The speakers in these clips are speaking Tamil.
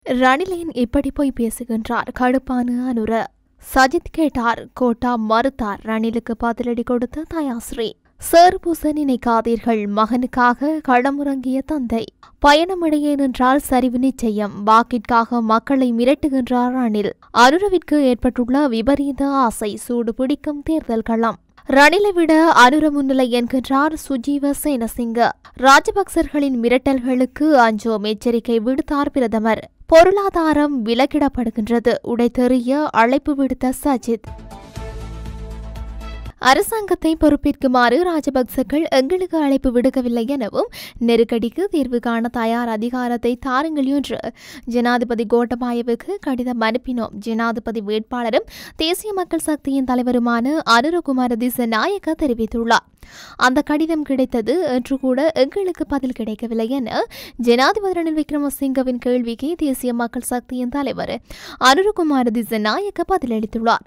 ரணிலின் இப்படி போய் பேசுகின்றார் கடுப்பான அனுர. சஜித் கேட்டார், கோட்டா மறுத்தார். ரணிலுக்கு பதிலடி கொடுத்த தயாஸ்ரீ. சேர்பூச நினைக்காதீர்கள், மகனுக்காக களமுறங்கிய தந்தை. பயணமிடையே நின்றால் சரிவு நிச்சயம். வாக்கிற்காக மக்களை மிரட்டுகின்றார் ரணில். அனுரவிற்கு ஏற்பட்டுள்ள விபரீத ஆசை. சூடு பிடிக்கும் தேர்தல் களம். ரணிலை விட அனுர முன்னிலை என்கின்றார் சுஜீவ சேனசிங்க. ராஜபக்சர்களின் மிரட்டல்களுக்கு அஞ்சோம், எச்சரிக்கை விடுத்தார் பிரதமர். பொருளாதாரம் விலக்கிடப்படுகின்றது, உடைத்தெறிய அழைப்பு விடுத்த சஜித். அரசாங்கத்தை பொறுப்பேற்குமாறு ராஜபக்சர்கள் எங்களுக்கு அழைப்பு விடுக்கவில்லை எனவும், நெருக்கடிக்கு தீர்வு காண தயார், அதிகாரத்தை தாருங்கள் என்று ஜனாதிபதி கோட்டபாயவுக்கு கடிதம் அனுப்பினோம். ஜனாதிபதி வேட்பாளரும் தேசிய மக்கள் சக்தியின் தலைவருமான அனுரகுமார திசநாயக்க தெரிவித்துள்ளார். அந்த கடிதம் கிடைத்தது என்று கூட எங்களுக்கு பதில் கிடைக்கவில்லை என ஜனாதிபதி ரணில் விக்ரமசிங்கவின் கேள்விக்கு தேசிய மக்கள் சக்தியின் தலைவர் அனுரகுமார திசநாயக்க பதிலளித்துள்ளார்.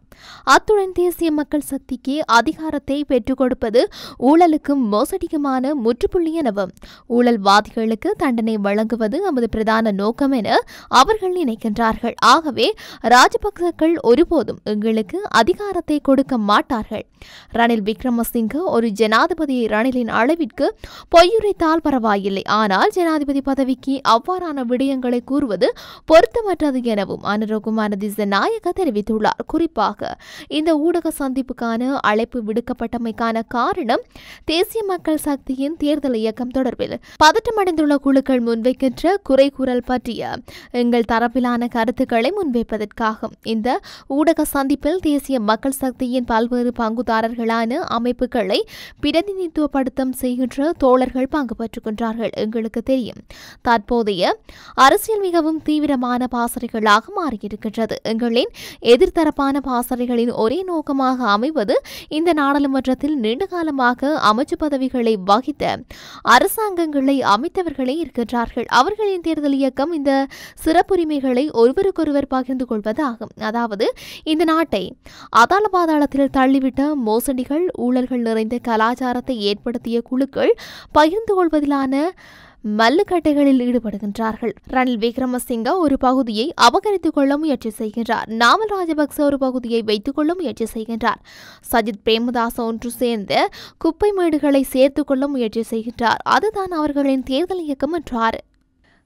அத்துடன் தேசிய மக்கள் சக்திக்கு அதிகாரத்தை பெற்றுக் கொடுப்பது ஊழலுக்கும் மோசடிக்குமான முற்றுப்புள்ளி எனவும், ஊழல்வாதிகளுக்கு தண்டனை வழங்குவது நமது பிரதான நோக்கம் என அவர்கள் நினைக்கின்றார்கள். ஆகவே ராஜபக்சர்கள் ஒருபோதும் எங்களுக்கு அதிகாரத்தை கொடுக்க மாட்டார்கள். ரணில் விக்ரமசிங்க ஒரு ஜனாதிபதி ரணிலின் அளவிற்கு பொய்யுரைத்தால் பரவாயில்லை, ஆனால் ஜனாதிபதி பதவிக்கு அவ்வாறான விடயங்களை கூறுவது பொருத்தமற்றது எனவும் அனுரகுமார திசநாயக்க தெரிவித்துள்ளார். குறிப்பாக இந்த ஊடக சந்திப்புக்கான அழைப்பு விடுக்கப்பட்டமைக்கான காரணம் தேசிய மக்கள் சக்தியின் தேர்தல் இயக்கம் தொடர்பில் பதற்றமடைந்துள்ள குழுக்கள் முன்வைக்கின்ற குறை கூறல் பற்றிய எங்கள் தரப்பிலான கருத்துக்களை முன்வைப்பதற்காகும். இந்த ஊடக சந்திப்பில் தேசிய மக்கள் சக்தியின் பல்வேறு பங்குதாரர்களான அமைப்புகளை பிரதிநிதித்துவப்படுத்தம் செய்கின்ற தோழர்கள் பங்கு பெற்றுகின்றார்கள். எங்களுக்கு தெரியும், தற்போதைய அரசியல் மிகவும் தீவிரமான பாசறைகளாக மாறியிருக்கின்றது. எங்களின் எதிர்த்தரப்பான பாசறைகளின் ஒரே நோக்கமாக அமைவது இந்த நாடாளுமன்றத்தில் நீண்டகாலமாக அமைச்சு பதவிகளை வகித்த அரசாங்கங்களை அமைத்தவர்களே இருக்கின்றார்கள். அவர்களின் தேர்தல் இயக்கம் இந்த சிறப்புரிமைகளை ஒருவருக்கொருவர் பகிர்ந்து கொள்வதாகும். அதாவது இந்த நாட்டை அதாள பாதாளத்தில் தள்ளிவிட்ட மோசடிகள், ஊழல்கள் நிறைந்த கலாச்சாரத்தை ஏற்படுத்திய குழுக்கள் பகிர்ந்து கொள்வதிலான மல்லுக்கட்டைகளில் ஈடுபடுகின்றார்கள். ரணில் விக்ரமசிங்க ஒரு பகுதியை அபகரித்துக் கொள்ள முயற்சி செய்கின்றார். நாமல் ராஜபக்ச ஒரு பகுதியை வைத்துக் கொள்ள முயற்சி செய்கின்றார். சஜித் பிரேமதாச ஒன்று சேர்ந்த குப்பை மேடுகளை சேர்த்துக் கொள்ள முயற்சி செய்கின்றார். அதுதான் அவர்களின் தேர்தல் இயக்கம் என்றார்.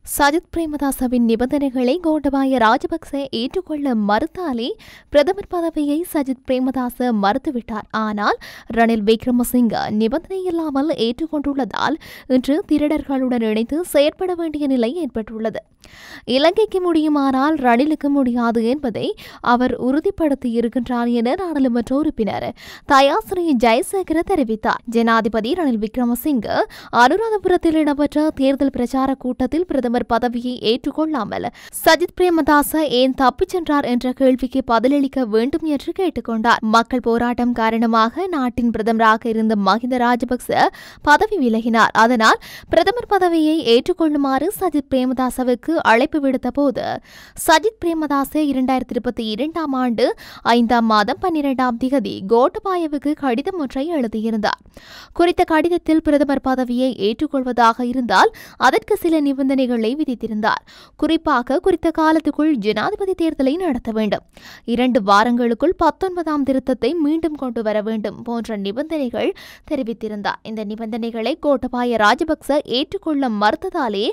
சஜித் பிரேமதாசவின் நிபந்தனைகளை கோட்டபாய ராஜபக்ச ஏற்றுக்கொள்ள மறுத்தாலே பிரதமர் பதவியை சஜித் பிரேமதாச மறுத்துவிட்டார். ஆனால் ரணில் விக்ரமசிங்க நிபந்தனை இல்லாமல் ஏற்றுக்கொண்டுள்ளதால் இன்று திருடர்களுடன் இணைந்து செயற்பட வேண்டிய நிலை ஏற்பட்டுள்ளது. இலங்கைக்கு முடியுமானால் ரணிலுக்கு முடியாது என்பதை அவர் உறுதிப்படுத்தியிருக்கின்றார் என நாடாளுமன்ற உறுப்பினர் தயாஸ்ரீ ஜெயசேகர தெரிவித்தார். ஜனாதிபதி ரணில் விக்ரமசிங்க அனுராதபுரத்தில் இடம்பெற்ற தேர்தல் பிரச்சார கூட்டத்தில் பிரதமர் பதவியை ஏற்றுக்கொள்ளாமல் சஜித் பிரேமதாச ஏன் தப்பிச் சென்றார் என்ற கேள்விக்கு பதிலளிக்க வேண்டும் என்று கேட்டுக்கொண்டார். மக்கள் போராட்டம் காரணமாக நாட்டின் பிரதமராக இருந்த மஹிந்த ராஜபக்ச பதவி விலகினார். அதனால் பிரதமர் பதவியை ஏற்றுக்கொள்ளுமாறு சஜித் பிரேமதாசவுக்கு அழைப்பு விடுத்த போது சஜித் பிரேமதாச 2022 ஆண்டு 5ஆம் மாதம் 12ஆம் திகதி கோட்டபாயவுக்கு கடிதம் ஒன்றை எழுதியிருந்தார். குறித்த கடிதத்தில் பிரதமர் பதவியை ஏற்றுக்கொள்வதாக இருந்தால் அதற்கு சில நிபந்தனைகள் விதித்திருந்தார். குறிப்பாக குறித்த காலத்துக்குள் ஜனாதிபதி தேர்தலை நடத்த வேண்டும், 2 வாரங்களுக்குள் 19ஆம் திருத்தத்தை மீண்டும் கொண்டு வர வேண்டும் போன்ற நிபந்தனைகள் தெரிவித்திருந்தார். இந்த நிபந்தனைகளை கோட்டபாய ராஜபக்ச ஏற்றுக்கொள்ள மறுத்ததாலே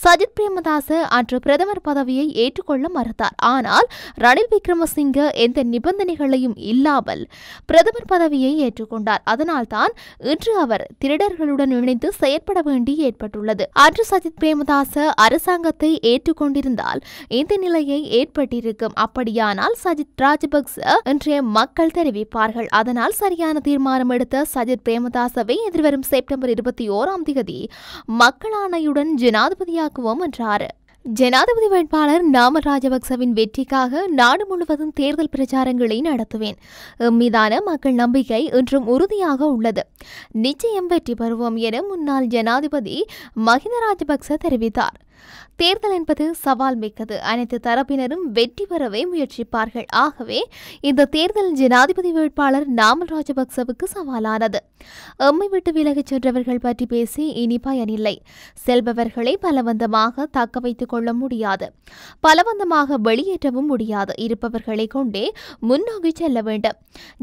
சஜித் பிரேமதாச அன்று பிரதமர் பதவியை ஏற்றுக்கொள்ள மறுத்தார். ஆனால் ரணில் விக்ரமசிங்க எந்த நிபந்தனைகளையும் இல்லாமல் பிரதமர் பதவியை ஏற்றுக்கொண்டார். அதனால்தான் இன்று அவர் திருடர்களுடன் இணைந்து செயற்பட வேண்டி ஏற்பட்டுள்ளது. அன்று சஜித் பிரேமதாச அரசாங்கத்தை ஏற்றுக்கொண்டிருந்தால் இந்த நிலையை ஏற்பட்டிருக்கும். அப்படியானால் சஜித் ராஜபக்ச இன்றைய மக்கள் தெரிவிப்பார்கள். அதனால் சரியான தீர்மானம் எடுத்த சஜித் பிரேமதாசவை எதிர்வரும் செப்டம்பர் 21ஆம் தேதி மக்கள் ஆணையுடன் ஜனாதிபதியாக்குவோம் என்றார். ஜனாதிபதி வேட்பாளர் நாமல் ராஜபக்சவின் வெற்றிக்காக நாடு முழுவதும் தேர்தல் பிரச்சாரங்களை நடத்துவேன். மீதான மக்கள் நம்பிக்கை இன்றும் உறுதியாக உள்ளது. நிச்சயம் வெற்றி பெறுவோம் என முன்னாள் ஜனாதிபதி மஹிந்த ராஜபக்ச தெரிவித்தார். தேர்தல் என்பது சவால் மிக்கது. அனைத்து தரப்பினரும் வெற்றி பெறவே முயற்சிப்பார்கள். ஆகவே இந்த தேர்தல் ஜனாதிபதி வேட்பாளர் நாமல் ராஜபக்சவுக்கு சவாலானது. எம்மை விட்டு விலகிச் சென்றவர்கள் பற்றி பேசி இனி பயனில்லை. செல்பவர்களை பலவந்தமாக தக்க வைத்துக் கொள்ள முடியாது, பலவந்தமாக வெளியேற்றவும் முடியாது. இருப்பவர்களை கொண்டே முன்னோக்கி செல்ல வேண்டும்.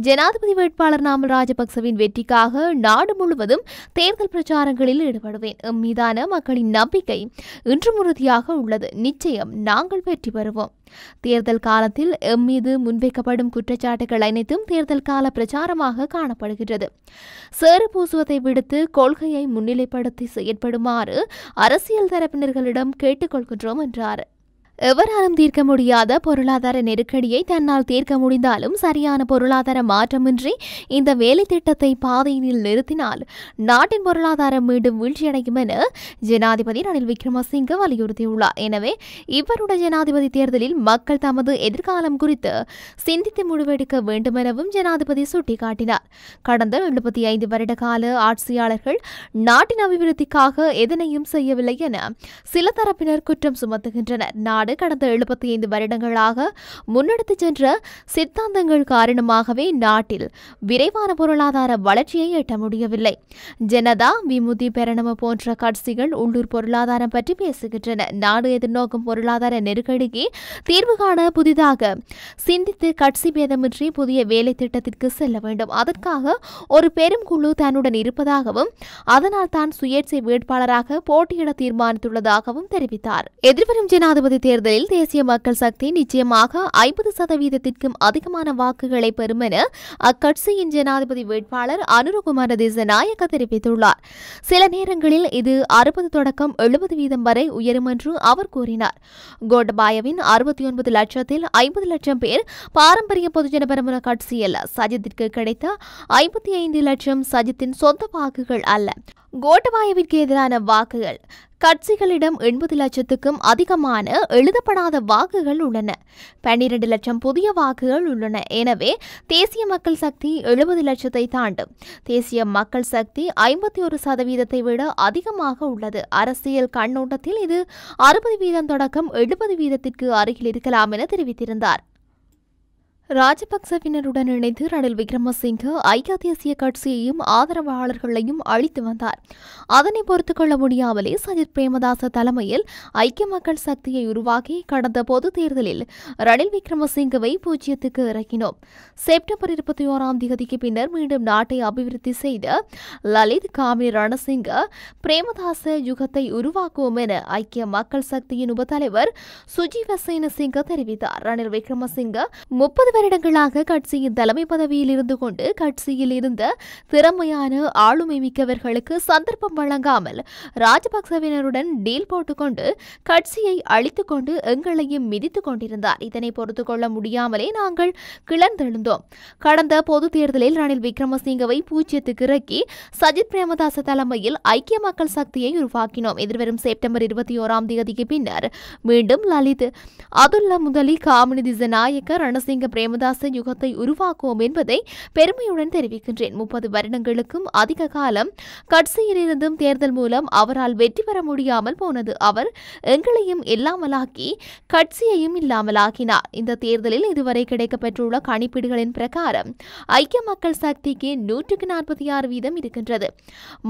ஜனாதிபதி வேட்பாளர் நாமல் ராஜபக்சவின் வெற்றிக்காக நாடு முழுவதும் தேர்தல் பிரச்சாரங்களில் ஈடுபடுவேன். எம் மீதான மக்களின் நம்பிக்கை இன்றும் உறுதியாக உள்ளது. நிச்சயம் நாங்கள் வெற்றி பெறுவோம். தேர்தல் காலத்தில் எம் மீது முன்வைக்கப்படும் குற்றச்சாட்டுகள் அனைத்தும் தேர்தல் கால பிரச்சாரமாக காணப்படுகிறது. சேறு பூசுவதை விடுத்து கொள்கையை முன்னிலைப்படுத்தி செயற்படுமாறு அரசியல் தரப்பினர்களிடம் கேட்டுக்கொள்கின்றோம் என்றார். எவராலும் தீர்க்க முடியாத பொருளாதார நெருக்கடியை தன்னால் தீர்க்க முடிந்தாலும் சரியான பொருளாதார மாற்றமின்றி இந்த வேலை திட்டத்தை பாதையில் நிறுத்தினால் நாட்டின் பொருளாதாரம் மீண்டும் வீழ்ச்சியடையும் என ஜனாதிபதி ரணில் விக்ரமசிங்க வலியுறுத்தியுள்ளார். எனவே இவருடைய ஜனாதிபதி தேர்தலில் மக்கள் தமது எதிர்காலம் குறித்து சிந்தித்து முடிவெடுக்க வேண்டும் எனவும் ஜனாதிபதி சுட்டிக்காட்டினார். கடந்த 75 வருட கால ஆட்சியாளர்கள் நாட்டின் அபிவிருத்திக்காக எதனையும் செய்யவில்லை என சில தரப்பினர் குற்றம் சுமத்துகின்றனர். கடந்த 75 வருடங்களாக முன்னெடுத்துச் சென்ற சித்தாந்தங்கள் காரணமாகவே நாட்டில் விரைவான பொருளாதார வளர்ச்சியை எட்ட முடியவில்லை. ஜனதா விமுதி பெரணம போன்ற கட்சிகள் உள்ளூர் பொருளாதாரம் பற்றி பேசுகின்றன. நாடு எதிர்நோக்கும் பொருளாதார நெருக்கடிக்கு தீர்வு காண புதிதாக சிந்தித்து கட்சி பேதமின்றி புதிய வேலை திட்டத்திற்கு செல்ல வேண்டும். அதற்காக ஒரு பெரும் குழு தன்னுடன் இருப்பதாகவும் அதனால் தான் சுயேட்சை வேட்பாளராக போட்டியிட தீர்மானித்துள்ளதாகவும் தெரிவித்தார். எதிர்வரும் ஜனாதிபதி தேர்தலில் தேசிய மக்கள் சக்தி நிச்சயமாக 50%க்கும் அதிகமான வாக்குகளை பெறும் என அக்கட்சியின் ஜனாதிபதி வேட்பாளர் அனுரகுமார திசாநாயக்க தெரிவித்துள்ளார். சில நேரங்களில் இது 60 தொடக்கம் 70% வரை உயரும் என்று அவர் கூறினார். கோட்டபாயவின் 69 லட்சத்தில் 50 லட்சம் பேர் பாரம்பரிய பொதுஜன பெரமுன கட்சி அல்ல. சஜித்திற்கு கிடைத்த 55 லட்சம் சஜித்தின் சொந்த வாக்குகள் அல்ல, கோட்டபாயவிற்கு எதிரான வாக்குகள். கட்சிகளிடம் 80 லட்சத்துக்கும் அதிகமான எழுதப்படாத வாக்குகள் உள்ளன. 12 லட்சம் புதிய வாக்குகள் உள்ளன. எனவே தேசிய மக்கள் சக்தி 70 லட்சத்தை தாண்டும். தேசிய மக்கள் சக்தி 51% விட அதிகமாக உள்ளது. அரசியல் கண்ணோட்டத்தில் இது 60% தொடக்கம் 70%க்கு அருகில் இருக்கலாம் என தெரிவித்திருந்தார். ராஜபக்சவினருடன் இணைந்து ரணில் விக்ரமசிங்க ஐக்கிய தேசிய கட்சியையும் ஆதரவாளர்களையும் அழித்து வந்தார். அதனை பொறுத்துக் கொள்ள முடியாமலே சஜித் பிரேமதாச தலைமையில் ஐக்கிய மக்கள் சக்தியை உருவாக்கி கடந்த பொது தேர்தலில் ரணில் விக்ரமசிங்கவை பூஜ்ஜியத்துக்கு இறக்கினோம். செப்டம்பர் 21ஆம் தேதிக்கு பின்னர் மீண்டும் நாட்டை அபிவிருத்தி செய்த லலித் காமினி ரணசிங்க பிரேமதாச யுகத்தை உருவாக்குவோம் என ஐக்கிய மக்கள் சக்தியின் உபத்தலைவர் சுஜீவ சேனசிங்க தெரிவித்தார். ரணில் விக்ரமசிங்க 30 வருடங்களாக கட்சியின் தலைமை பதவியில் இருந்து கொண்டு கட்சியில் இருந்த திறமையான ஆளுமை மிக்கவர்களுக்கு சந்தர்ப்பம் வழங்காமல் ராஜபக்சவினருடன் டீல் போட்டுக்கொண்டு கட்சியை அழித்துக் கொண்டு எங்களையும் மிதித்துக் கொண்டிருந்தார். இதனை பொறுத்துக் கொள்ள முடியாமலே நாங்கள் கிளர்ந்தெழுந்தோம். கடந்த பொது தேர்தலில் ரணில் விக்ரமசிங்கவை பூஜ்ஜியத்துக்கு இறக்கி சஜித் பிரேமதாச தலைமையில் ஐக்கிய மக்கள் சக்தியை உருவாக்கினோம். எதிர்வரும் செப்டம்பர் 21ஆம் தேதிக்கு பின்னர் மீண்டும் லலித் அதுல்ல முதலி காமினி திசாநாயக்க ரணசிங்க பிரேமதாச யுகத்தை உருவாக்குவோம் என்பதை பெருமையுடன் தெரிவிக்கின்றேன். 30 வருடங்களுக்கும் அதிக காலம் கட்சியில் இருந்தும் தேர்தல் மூலம் அவரால் வெற்றி பெற முடியாமல் போனது. அவர் எங்களையும் இல்லாமலாக்கி கட்சியையும் இல்லாமலாக்கினார். இந்த தேர்தலில் இதுவரை கிடைக்கப்பெற்றுள்ள கணிப்பீடுகளின் பிரகாரம் ஐக்கிய மக்கள் சக்திக்கு 146 வீதம் இருக்கின்றது.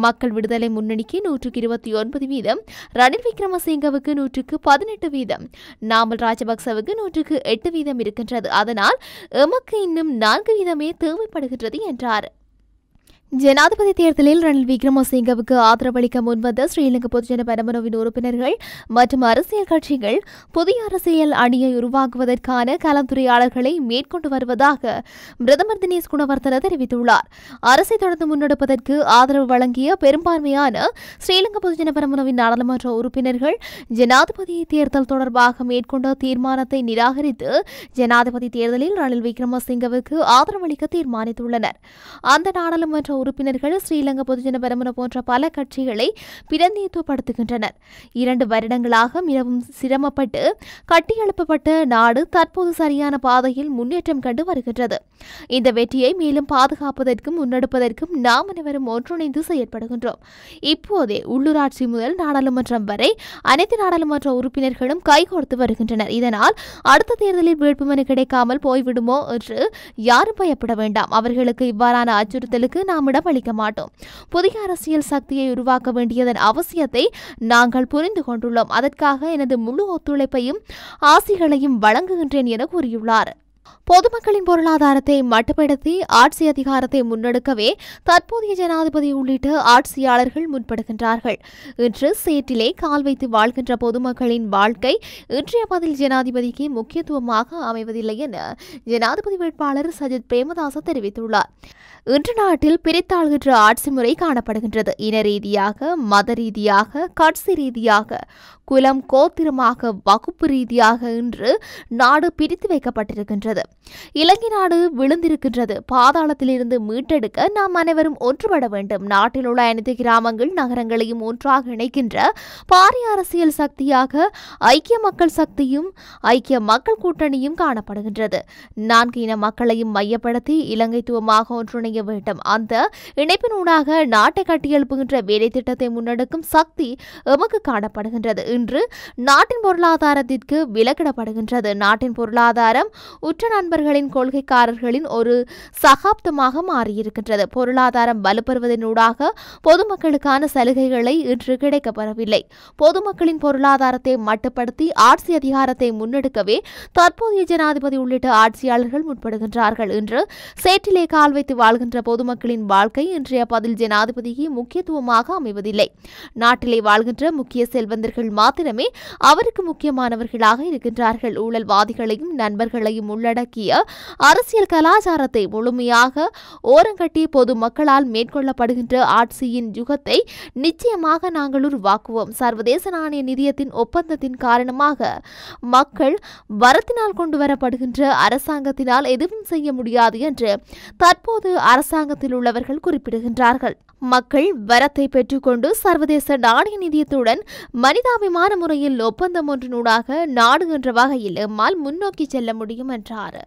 மக்கள் விடுதலை முன்னணிக்கு 129 வீதம், ரணில் விக்ரமசிங்கவுக்கு 118 வீதம், நாமல் ராஜபக்சவுக்கு 108 வீதம் இருக்கின்றது. அதனால் எமக்கு இன்னும் 4 வீதமே தேவைப்படுகின்றது என்றார். ஜனாதிபதி தேர்தலில் ரணில் விக்ரமசிங்கவுக்கு ஆதரவளிக்க முன்வந்த ஸ்ரீலங்கா பொதுஜன பெரமுனவின் உறுப்பினர்கள் மற்றும் அரசியல் கட்சிகள் புதிய அரசியல் அணியை உருவாக்குவதற்கான கலந்துரையாடல்களை மேற்கொண்டு வருவதாக பிரதமர் தினேஷ் குணவர்தன தெரிவித்துள்ளார். அரசை தொடர்ந்து முன்னெடுப்பதற்கு ஆதரவு வழங்கிய பெரும்பான்மையான ஸ்ரீலங்கா பொதுஜன பெரமுனவின் நாடாளுமன்ற உறுப்பினர்கள் ஜனாதிபதி தேர்தல் தொடர்பாக மேற்கொண்ட தீர்மானத்தை நிராகரித்து ஜனாதிபதி தேர்தலில் ரணில் விக்ரமசிங்கவுக்கு ஆதரவளிக்க தீர்மானித்துள்ளனர். அந்த நாடாளுமன்ற உறுப்பினர்கள் ஸ்ரீலங்கா பொதுஜன பெரமுன போன்ற பல கட்சிகளை பிரதிநிதித்துவப்படுத்துகின்றனர். 2 வருடங்களாக மிகவும் சிரமப்பட்டு கட்டியெழுப்பப்பட்ட நாடு தற்போது சரியான பாதையில் முன்னேற்றம் கண்டு வருகின்றது. இந்த வெற்றியை மேலும் பாதுகாப்பதற்கும் முன்னெடுப்பதற்கும் நாம் அனைவரும் ஒன்றிணைந்து செயற்படுகின்றோம். இப்போதே உள்ளூராட்சி முதல் நாடாளுமன்றம் வரை அனைத்து நாடாளுமன்ற உறுப்பினர்களும் கைகோர்த்து வருகின்றனர். இதனால் அடுத்த தேர்தலில் வேட்புமனு கிடைக்காமல் போய்விடுமோ என்று யாரும் பயப்பட வேண்டாம். அவர்களுக்கு இவ்வாறான அச்சுறுத்தலுக்கு நாம் இடமளிக்க மாட்டோம். புதிய அரசியல் சக்தியை உருவாக்க வேண்டியதன் அவசியத்தை நாங்கள் புரிந்து கொண்டுள்ளோம். அதற்காக எனது முழு ஒத்துழைப்பையும் ஆசிகளையும் வழங்குகின்றேன் என கூறியுள்ளார். பொதுமக்களின் பொருளாதாரத்தை மட்டுப்படுத்தி ஆட்சி அதிகாரத்தை முன்னெடுக்கவே தற்போதைய ஜனாதிபதி உள்ளிட்ட ஆட்சியாளர்கள் முற்படுகின்றார்கள். இன்று சேற்றிலே கால் வைத்து வாழ்கின்ற பொதுமக்களின் வாழ்க்கை இன்றைய பதில் ஜனாதிபதிக்கு முக்கியத்துவமாக அமைவதில்லை என ஜனாதிபதி வேட்பாளர் சஜித் பிரேமதாச தெரிவித்துள்ளார். இன்று நாட்டில் பிரித்தாள்கின்ற ஆட்சி முறை காணப்படுகின்றது. இன ரீதியாக, மத ரீதியாக, கட்சி ரீதியாக, குலம் கோத்திரமாக, வகுப்பு ரீதியாக இன்று நாடு பிரித்து வைக்கப்பட்டிருக்கின்றது. இலங்கை நாடு விழுந்திருக்கின்றது. பாதாளத்திலிருந்து மீட்டெடுக்க நாம் அனைவரும் ஒன்றுபட வேண்டும். நாட்டில் உள்ள அனைத்து கிராமங்கள் நகரங்களையும் ஒன்றாக இணைக்கின்ற பாரிய அரசியல் சக்தியாக ஐக்கிய மக்கள் சக்தியும் ஐக்கிய மக்கள் கூட்டணியும் காணப்படுகின்றது. 4 இன மக்களையும் மையப்படுத்தி இலங்கைத்துவமாக ஒன்றிணைய வேண்டும். அந்த இணைப்பினூடாக நாட்டை கட்டியெழுப்புகின்ற வேலை திட்டத்தை முன்னெடுக்கும் சக்தி எமக்கு காணப்படுகின்றது. இன்று நாட்டின் பொருளாதாரத்திற்கு விலக்கிடப்படுகின்றது. நாட்டின் பொருளாதாரம் உற்ற நண்பர்களின் கொள்கைக்காரர்களின் ஒரு சகாப்தமாக மாறியிருக்கின்றது. பொருளாதாரம் வலுப்பெறுவதனூடாக பொதுமக்களுக்கான சலுகைகளை இன்று கிடைக்கப்பெறவில்லை. பொதுமக்களின் பொருளாதாரத்தை மட்டுப்படுத்தி ஆட்சி அதிகாரத்தை முன்னெடுக்கவே தற்போதைய ஜனாதிபதி உள்ளிட்ட ஆட்சியாளர்கள் முற்படுகின்றார்கள். இன்று சேற்றிலே கால் வைத்து வாழ்கின்ற பொதுமக்களின் வாழ்க்கை இன்றைய பதில் ஜனாதிபதிக்கு முக்கியத்துவமாக அமைவதில்லை. நாட்டிலே வாழ்கின்ற முக்கிய செல்வந்தர்கள் மாத்திரமே அவருக்கு முக்கியமானவர்களாக இருக்கின்றார்கள். ஊழல்வாதிகளையும் நண்பர்களையும் உள்ளடக்கிய அரசியல் கலாச்சாரத்தை முழுமையாக ஓரங்கட்டி பொதுமக்களால் மேற்கொள்ளப்படுகின்ற ஆட்சியின் யுகத்தை நிச்சயமாக நாங்கள் உருவாக்குவோம். சர்வதேச நாணய நிதியத்தின் ஒப்பந்தத்தின் காரணமாக மக்கள் வரத்தினால் கொண்டு வரப்படுகின்ற அரசாங்கத்தினால் எதுவும் செய்ய முடியாது என்று தற்போது அரசாங்கத்தில் உள்ளவர்கள் குறிப்பிடுகின்றார்கள். மக்கள் வரத்தை பெற்றுக்கொண்டு சர்வதேச நாணய நிதியத்துடன் மனிதாபிமான முறையில் ஒப்பந்தம் ஒன்றினூடாக நாடு என்ற வகையில் எம்மால் முன்னோக்கி செல்ல முடியும் என்றார்.